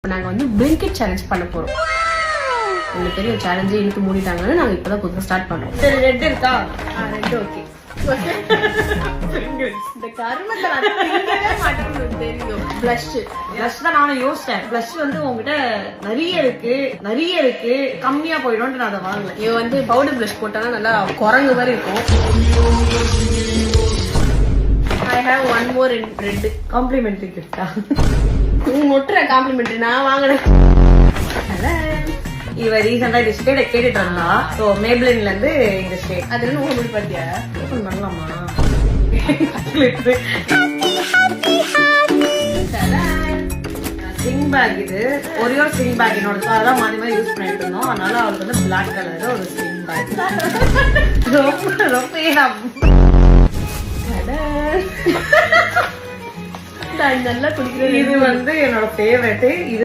நாங்க வந்து Blinkit challenge பண்ண போறோம். உங்களுக்கு பெரிய சேலஞ்சே இழுத்து மூடிட்டாங்கன்னு நாங்க இப்பதான் புதுசா ஸ்டார்ட் பண்றோம். சரி ரெட் இருக்கா? Red okay. இந்த கருமத்தை மாட்டேங்குது தெரியும். பிளஷ் தான் நானும் யோசிச்சேன். பிளஷ் வந்து உங்ககிட்ட நிறைய இருக்கு கம்மியா போயிடும்னு நான் அதை வாங்கல. இது வந்து பவுடர் பிளஷ் போட்டாலும் நல்லா குரங்கு மாதிரி இருக்கும். I have one more in red. Complimentary gift. முட்டுற காம்ப்ளிமெண்ட்ரி நான் வாங்கினேன். இவ ரீசெண்டா இந்த ஷேட கேட்டுட்டு இருந்தா. ஸோ மேப்ளின்ல இருந்து இந்த ஷேட் அது என்ன ஓபன் பாத்தியா? ஓபன் பண்ணலாமா? ஸ்விங் பேக் இது ஒரே ஒரு ஸ்விங் பேக் என்னோட அதான் மாறி மாதிரி யூஸ் பண்ணிட்டு இருந்தோம். அதனால அவளுக்கு வந்து பிளாக் கலர் ஒரு ஸ்விங் பேக் ரொம்ப நல்லா குடிக்கிறேன். இது வந்து என்னோட ஃபேவரட். இது